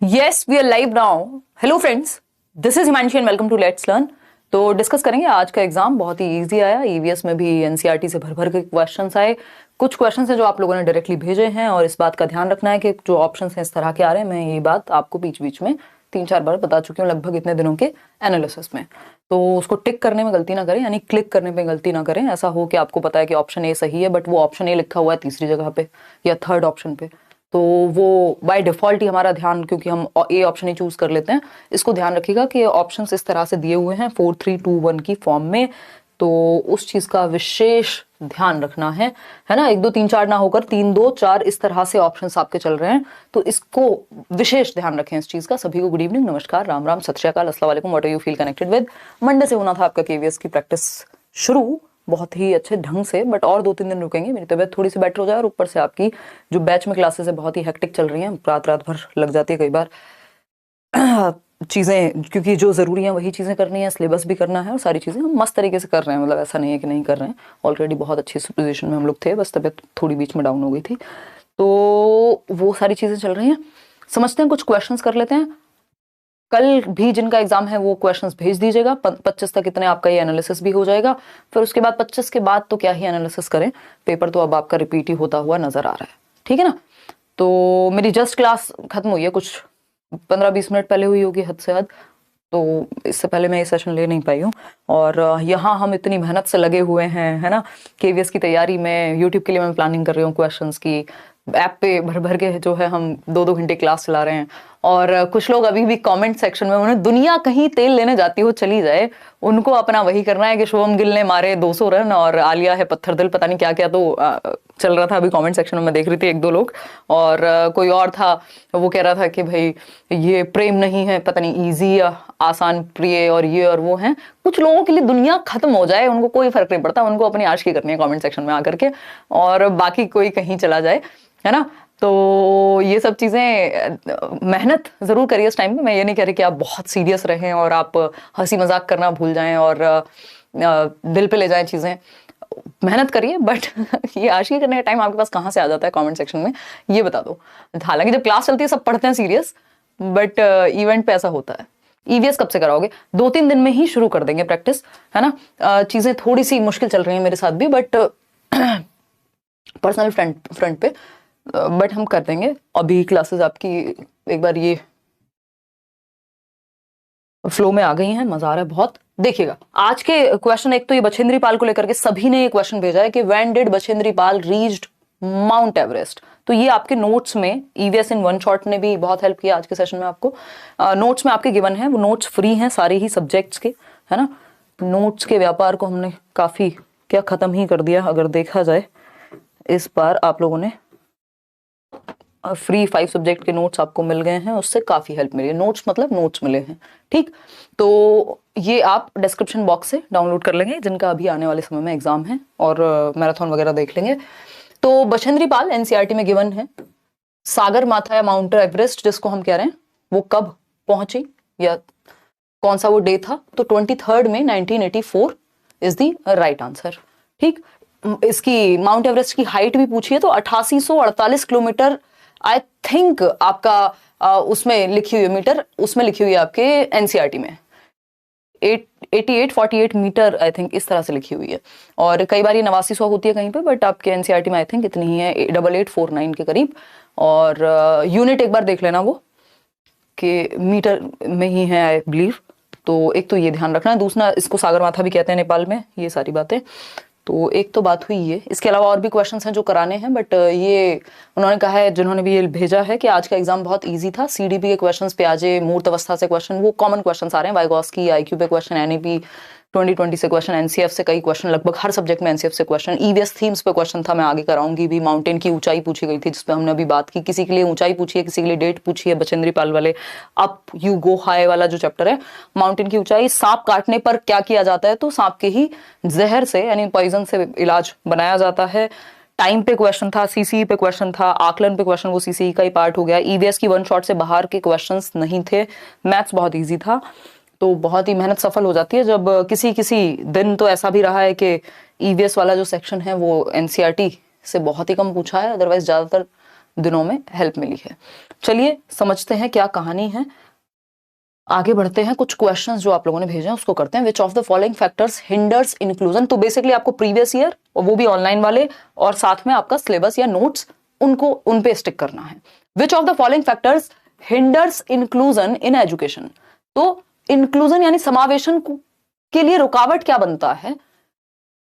Yes, we are live now. Hello friends, this is Himanshi and welcome to let's learn. तो discuss करेंगे आज का exam बहुत ही easy आया। ईवीएस में भी एनसीईआरटी से भर भर के क्वेश्चंस आए। कुछ क्वेश्चंस हैं जो आप लोगों ने डायरेक्टली भेजे हैं और इस बात का ध्यान रखना है कि जो ऑप्शंस हैं इस तरह के आ रहे हैं। मैं ये बात आपको बीच बीच में 3-4 बार बता चुकी हूँ लगभग इतने दिनों के एनालिसिस में। तो उसको टिक करने में गलती ना करें, यानी क्लिक करने में गलती ना करें। ऐसा हो कि आपको पता है कि ऑप्शन ए सही है बट वो ऑप्शन ए लिखा हुआ है तीसरी जगह पे या थर्ड ऑप्शन पे, तो वो बाय डिफॉल्ट ही हमारा ध्यान, क्योंकि हम ए ऑप्शन ही चूज कर लेते हैं। इसको ध्यान रखिएगा कि ऑप्शंस इस तरह से दिए हुए हैं 4 3 2 1 की फॉर्म में, तो उस चीज का विशेष ध्यान रखना है ना। 1 2 3 4 ना होकर 3 2 4 इस तरह से ऑप्शंस आपके चल रहे हैं, तो इसको विशेष ध्यान रखें इस चीज का। सभी को गुड इवनिंग, नमस्कार, राम राम, सत श्री अकाल, अस्सलाम वालेकुम, what are you feel connected with. Monday से होना था आपका केवीएस की प्रैक्टिस शुरू बहुत ही अच्छे ढंग से, बट और 2-3 दिन रुकेंगे, मेरी तबीयत थोड़ी सी बेटर हो जाए। और ऊपर से आपकी जो बैच में क्लासेस है बहुत ही हेक्टिक चल रही हैं, रात रात भर लग जाती है कई बार चीज़ें, क्योंकि जो ज़रूरी है वही चीज़ें करनी है, सिलेबस भी करना है और सारी चीज़ें हम मस्त तरीके से कर रहे हैं। मतलब ऐसा नहीं है कि नहीं कर रहे हैं, ऑलरेडी बहुत अच्छी पोजीशन में हम लोग थे, बस तबीयत थोड़ी बीच में डाउन हो गई थी। तो वो सारी चीज़ें चल रही हैं। समझते हैं, कुछ क्वेश्चंस कर लेते हैं। कल भी जिनका एग्जाम है वो क्वेश्चंस भेज दीजिएगा। 25 तक इतने आपका ये एनालिसिस भी हो जाएगा। फिर उसके बाद 25 के बाद तो क्या ही एनालिसिस करें, पेपर तो अब आपका रिपीट ही होता हुआ नजर आ रहा है, ठीक है ना। तो मेरी जस्ट क्लास खत्म हुई है, कुछ 15-20 मिनट पहले हुई होगी हद से हद, तो इससे पहले मैं ये सेशन ले नहीं पाई हूँ। और यहाँ हम इतनी मेहनत से लगे हुए हैं, है ना, केवीएस की तैयारी में। यूट्यूब के लिए मैं प्लानिंग कर रही हूँ क्वेश्चंस की, ऐप पे भर भर के जो है हम 2-2 घंटे क्लास चला रहे हैं। और कुछ लोग अभी भी कमेंट सेक्शन में, उन्हें दुनिया कहीं तेल लेने जाती हो चली जाए, उनको अपना वही करना है कि शुभम गिल ने मारे 200 रन और आलिया है पत्थर दिल, पता नहीं क्या क्या तो चल रहा था अभी कमेंट सेक्शन में। मैं देख रही थी 1-2 लोग, और कोई और था वो कह रहा था कि भाई ये प्रेम नहीं है, पता नहीं इजी आसान प्रिय और ये और वो हैं। कुछ लोगों के लिए दुनिया खत्म हो जाए, उनको कोई फर्क नहीं पड़ता, उनको अपनी आशिकी करनी है कमेंट सेक्शन में आकर के, और बाकी कोई कहीं चला जाए, है ना। तो ये सब चीज़ें मेहनत ज़रूर करिए इस टाइम में। मैं ये नहीं कह रही कि आप बहुत सीरियस रहें और आप हंसी मजाक करना भूल जाएं और दिल पे ले जाएं चीज़ें। मेहनत करिए, बट ये आशिकी करने का टाइम आपके पास कहाँ से आ जाता है कमेंट सेक्शन में, ये बता दो। हालांकि जब क्लास चलती है सब पढ़ते हैं सीरियस, बट इवेंट पे ऐसा होता है। ईवीएस कब से कराओगे? 2-3 दिन में ही शुरू कर देंगे प्रैक्टिस, है ना। चीज़ें थोड़ी सी मुश्किल चल रही हैं मेरे साथ भी, बट पर्सनल फ्रंट पे, बट हम कर देंगे। अभी क्लासेस आपकी एक बार ये फ्लो में आ गई हैं, मजा आ रहा है बहुत। देखिएगा आज के क्वेश्चन, एक तो ये बछेंद्री पाल को लेकर के सभी ने ये क्वेश्चन भेजा है कि when did Bachendri Pal reached mount Everest. तो ये आपके नोट्स में ईवीएस इन वन शॉट ने भी बहुत हेल्प किया आज के सेशन में आपको। नोट्स में आपके गिवन है, वो नोट्स फ्री हैं सारे ही सब्जेक्ट्स के, है ना। नोट्स के व्यापार को हमने काफी क्या खत्म ही कर दिया अगर देखा जाए। इस बार आप लोगों ने फ्री 5 सब्जेक्ट के नोट्स आपको मिल गए हैं, उससे काफी हेल्प मिली है। नोट्स मतलब नोट्स मिले हैं, ठीक। तो ये आप डिस्क्रिप्शन बॉक्स से डाउनलोड कर लेंगे जिनका अभी आने वाले समय में एग्जाम है, और मैराथन वगैरह देख लेंगे। तो बछेंद्री पाल एनसीईआरटी में गिवन है। सागर माथा या माउंट एवरेस्ट जिसको हम कह रहे हैं, वो कब पहुंची या कौन सा वो डे था, तो 23 मई 1984 इज द राइट आंसर, ठीक। इसकी माउंट एवरेस्ट की हाइट भी पूछी है, तो 8848 किलोमीटर आई थिंक आपका उसमें लिखी हुई है, मीटर उसमें लिखी हुई है आपके एनसीईआरटी में 8848 मीटर आई थिंक इस तरह से लिखी हुई है। और कई बार ये 8900 होती है कहीं पे, बट आपके एनसीईआरटी में आई थिंक इतनी ही है, 8849 के करीब। और यूनिट एक बार देख लेना वो कि मीटर में ही है आई बिलीव। तो एक तो ये ध्यान रखना है, दूसरा इसको सागर माथा भी कहते हैं नेपाल में, ये सारी बातें। तो एक तो बात हुई ये, इसके अलावा और भी क्वेश्चंस हैं जो कराने हैं, बट ये उन्होंने कहा है, जिन्होंने भी ये भेजा है, कि आज का एग्जाम बहुत इजी था। सीडीपी के क्वेश्चंस पे आजे, मूर्त अवस्था से क्वेश्चन, वो कॉमन क्वेश्चंस आ रहे हैं, वाइगॉस्की आईक्यू पे क्वेश्चन, एनईपी 2020 से क्वेश्चन, एनसीएफ से कई क्वेश्चन, लगभग हर सब्जेक्ट में एनसीएफ से क्वेश्चन। ईवीएस थीम्स पे क्वेश्चन था, मैं आगे कराऊंगी भी। माउंटेन की ऊंचाई पूछी गई थी जिसपे हमने अभी बात की, किसी के लिए ऊंचाई पूछी है, किसी के लिए डेट पूछी है, बछेंद्री पाल वाले अप यू गो हाई वाला जो चैप्टर है, माउंटेन की ऊंचाई। सांप काटने पर क्या किया जाता है, तो सांप के ही जहर से यानी पॉइजन से इलाज बनाया जाता है। टाइम पे क्वेश्चन था, सीसीई पे क्वेश्चन था, आकलन पे क्वेश्चन, वो सीसीई का ही पार्ट हो गया। ईवीएस की वन शॉट से बाहर के क्वेश्चंस नहीं थे। मैथ्स बहुत इजी था, तो बहुत ही मेहनत सफल हो जाती है जब किसी किसी दिन तो ऐसा भी रहा है कि ईवीएस वाला जो सेक्शन है वो एनसीईआरटी से बहुत ही कम पूछा है, अदरवाइज ज्यादातर दिनों में हेल्प मिली है। चलिए समझते हैं क्या कहानी है, आगे बढ़ते हैं। कुछ क्वेश्चंस जो आप लोगों ने भेजे हैं उसको करते हैं। विच of the following factors hinders inclusion, तो बेसिकली आपको प्रीवियस ईयर और वो भी ऑनलाइन वाले और साथ में आपका सिलेबस या नोट्स उनको उन पे स्टिक करना है। Which of the following factors hinders inclusion in education, तो इंक्लूजन यानी समावेशन के लिए रुकावट क्या बनता है।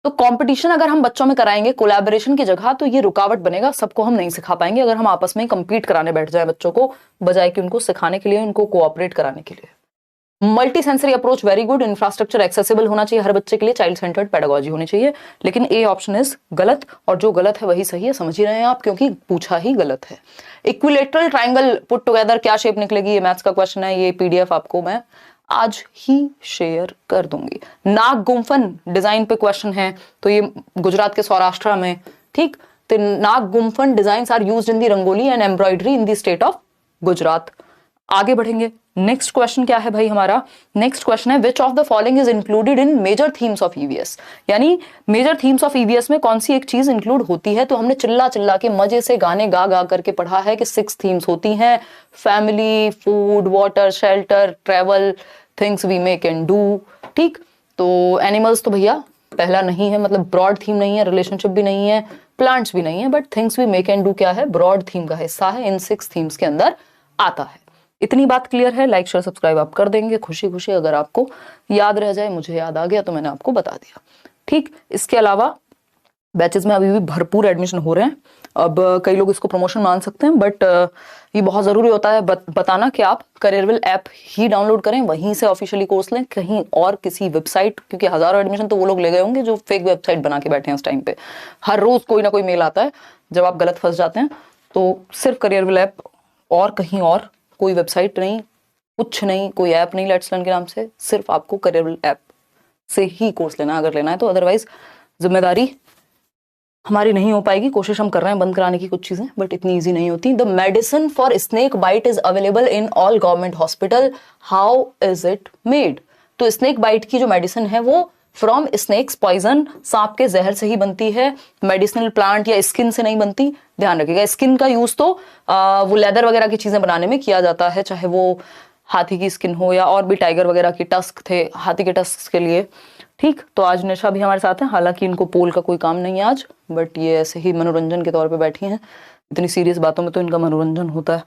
तो कंपटीशन अगर हम बच्चों में कराएंगे कोलैबोरेशन की जगह, तो ये रुकावट बनेगा, सबको हम नहीं सिखा पाएंगे अगर हम आपस में कंपीट कराने बैठ जाए बच्चों को, बजाय कि उनको सिखाने के लिए, उनको कोऑपरेट कराने के लिए। Multi sensory approach very good, infrastructure accessible होना चाहिए हर बच्चे के लिए, चाइल्ड सेंटर्ड पेडागोजी होनी चाहिए, लेकिन ए ऑप्शन इज गलत, और जो गलत है वही सही है, समझ ही रहे हैं आप, क्योंकि पूछा ही गलत है। इक्विलेटरल ट्राइंगल पुट टुगेदर क्या शेप निकलेगी, ये मैथ्स का क्वेश्चन है, ये पीडीएफ आपको मैं आज ही शेयर कर दूंगी। नाग गुम्फन डिजाइन पे क्वेश्चन है, तो ये गुजरात के सौराष्ट्र में, ठीक, तो naag gumphan designs are used in the rangoli and embroidery in the state of Gujarat. आगे बढ़ेंगे, नेक्स्ट क्वेश्चन क्या है भाई हमारा, नेक्स्ट क्वेश्चन है which of the following is included in major themes of EVS, यानी मेजर थीम्स ऑफ ईवीएस में कौन सी एक चीज इंक्लूड होती है। तो हमने चिल्ला चिल्ला के मजे से गाने गा गा करके पढ़ा है कि 6 थीम्स होती हैं, family, food, water, shelter, travel, things we make and do, ठीक। तो एनिमल्स तो भैया पहला नहीं है, मतलब ब्रॉड थीम नहीं है, रिलेशनशिप भी नहीं है, प्लांट्स भी नहीं है, but things we make and do क्या है, ब्रॉड थीम का हिस्सा है, इन 6 थीम्स के अंदर आता है। इतनी बात क्लियर है, लाइक शेयर सब्सक्राइब आप कर देंगे खुशी खुशी, अगर आपको याद रह जाए, मुझे याद आ गया तो मैंने आपको बता दिया, ठीक। इसके अलावा बैचेस में अभी भी भरपूर एडमिशन हो रहे हैं, अब कई लोग इसको प्रमोशन मान सकते हैं, बट ये बहुत ज़रूरी होता है बताना कि आप करियरविल ऐप ही डाउनलोड करें, वहीं से ऑफिशियली कोर्स लें, कहीं और किसी वेबसाइट, क्योंकि हज़ारों एडमिशन तो वो लोग ले गए होंगे जो फेक वेबसाइट बना के बैठे हैं इस टाइम पे। हर रोज़ कोई ना कोई मेल आता है, जब आप गलत फंस जाते हैं तो सिर्फ करियरविल ऐप, और कहीं और कोई वेबसाइट नहीं, कुछ नहीं, कोई ऐप नहीं लेट्स लर्न के नाम से, सिर्फ आपको करियरविल ऐप से ही कोर्स लेना अगर लेना है तो, अदरवाइज जिम्मेदारी हमारी नहीं हो पाएगी। कोशिश हम कर रहे हैं बंद कराने की कुछ चीजें, बट इतनी इजी नहीं होती। The medicine for snake bite is available in all government hospital, how is it made, तो स्नेक बाइट की जो मेडिसिन है वो फ्रॉम स्नेक्स पॉइजन, सांप के जहर से ही बनती है, मेडिसिनल प्लांट या स्किन से नहीं बनती, ध्यान रखिएगा। स्किन का यूज तो वो लेदर वगैरह की चीजें बनाने में किया जाता है, चाहे वो हाथी की स्किन हो या और भी टाइगर वगैरह की टस्क थे हाथी के टस्क के लिए, ठीक। तो आज निशा भी हमारे साथ है, हालांकि इनको पोल का कोई काम नहीं है आज, बट ये ऐसे ही मनोरंजन के तौर पे बैठी हैं, इतनी सीरियस बातों में तो इनका मनोरंजन होता है।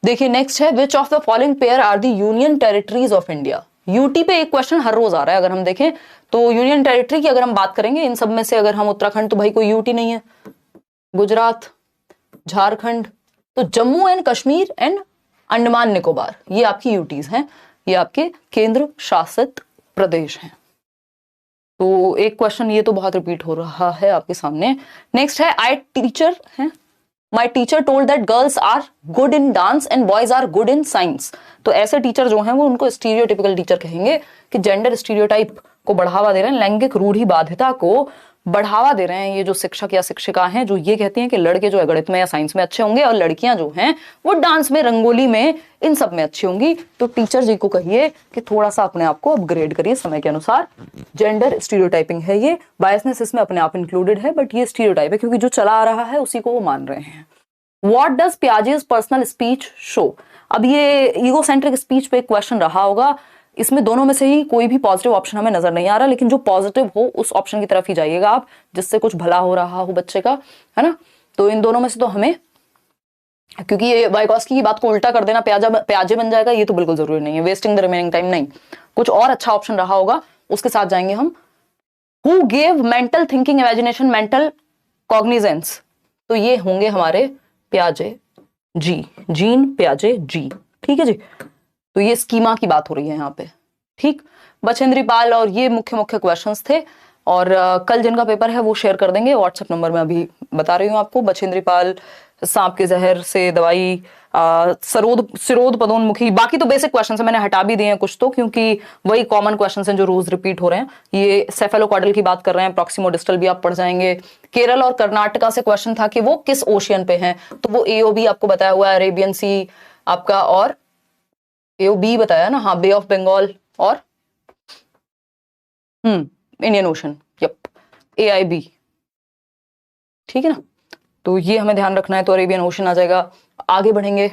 देखिए नेक्स्ट है which of the following pair are the union territories of India. UT पे एक क्वेश्चन हर रोज आ रहा है, अगर हम देखें तो यूनियन टेरिटरी की अगर हम बात करेंगे, इन सब में से अगर हम उत्तराखंड, तो भाई कोई यूटी नहीं है, गुजरात, झारखंड, तो जम्मू एंड कश्मीर एंड अंडमान निकोबार, ये आपकी यूटीज हैं, ये आपके केंद्र शासित प्रदेश हैं। तो एक क्वेश्चन ये तो बहुत रिपीट हो रहा है आपके सामने। नेक्स्ट है आई टीचर है, my teacher told that girls are good in dance and boys are good in science, तो ऐसे टीचर जो हैं वो उनको स्टीरियोटिपिकल टीचर कहेंगे, कि जेंडर स्टीरियोटाइप को बढ़ावा दे रहे हैं, लैंगिक रूढ़ि बाध्यता को बढ़ावा दे रहे हैं ये जो शिक्षक या शिक्षिका हैं, जो ये कहती हैं कि लड़के जो है गणित में या साइंस में अच्छे होंगे और लड़कियां जो हैं वो डांस में, रंगोली में, इन सब में अच्छी होंगी। तो टीचर जी को कहिए कि थोड़ा सा अपने आप को अपग्रेड करिए समय के अनुसार। जेंडर स्टीरियोटाइपिंग है ये, बायसनेस इसमें अपने आप इंक्लूडेड है, बट ये स्टीरियोटाइप है क्योंकि जो चला आ रहा है उसी को वो मान रहे हैं। What does Piaget's personal speech show, अब ये ईगोसेंट्रिक स्पीच पे एक क्वेश्चन रहा होगा, इसमें दोनों में से ही कोई भी पॉजिटिव ऑप्शन हमें नजर नहीं आ रहा, लेकिन जो पॉजिटिव हो उस ऑप्शन की तरफ ही जाइएगा आप, जिससे कुछ भला हो रहा हो बच्चे का, है ना। तो इन दोनों में से तो हमें, क्योंकि ये वाइगॉस्की की बात को उल्टा कर देना प्याजे बन जाएगा, ये तो बिल्कुल जरूरी नहीं है, वेस्टिंग द रिमेनिंग टाइम नहीं, कुछ और अच्छा ऑप्शन रहा होगा उसके साथ जाएंगे हम। Who gave mental thinking, imagination, mental cognizance, तो ये होंगे हमारे प्याजे जी, जीन प्याजे जी, ठीक है जी। तो ये स्कीमा की बात हो रही है यहाँ पे, ठीक। बचेंद्री पाल, और ये मुख्य मुख्य क्वेश्चंस थे, और कल जिनका पेपर है वो शेयर कर देंगे व्हाट्सएप नंबर में, अभी बता रही हूँ आपको। बचेंद्री पाल, सांप के जहर से दवाई, सिरोध पदोन्मुखी, बाकी तो बेसिक क्वेश्चन है, मैंने हटा भी दिए हैं कुछ तो, क्योंकि वही कॉमन क्वेश्चन हैं जो रोज रिपीट हो रहे हैं। ये सेफेलोकॉडल की बात कर रहे हैं, प्रॉक्सिमो डिस्टल भी आप पढ़ जाएंगे। केरल और कर्नाटका से क्वेश्चन था कि वो किस ओशियन पे हैं, तो वो एओबी आपको बताया हुआ है, अरेबियन सी आपका, और एओबी बताया ना, हाँ, बे ऑफ बंगाल और इंडियन ओशन, यप, AIB, ठीक है ना। तो ये हमें ध्यान रखना है। तो अरेबियन ओशन आ जाएगा। आगे बढ़ेंगे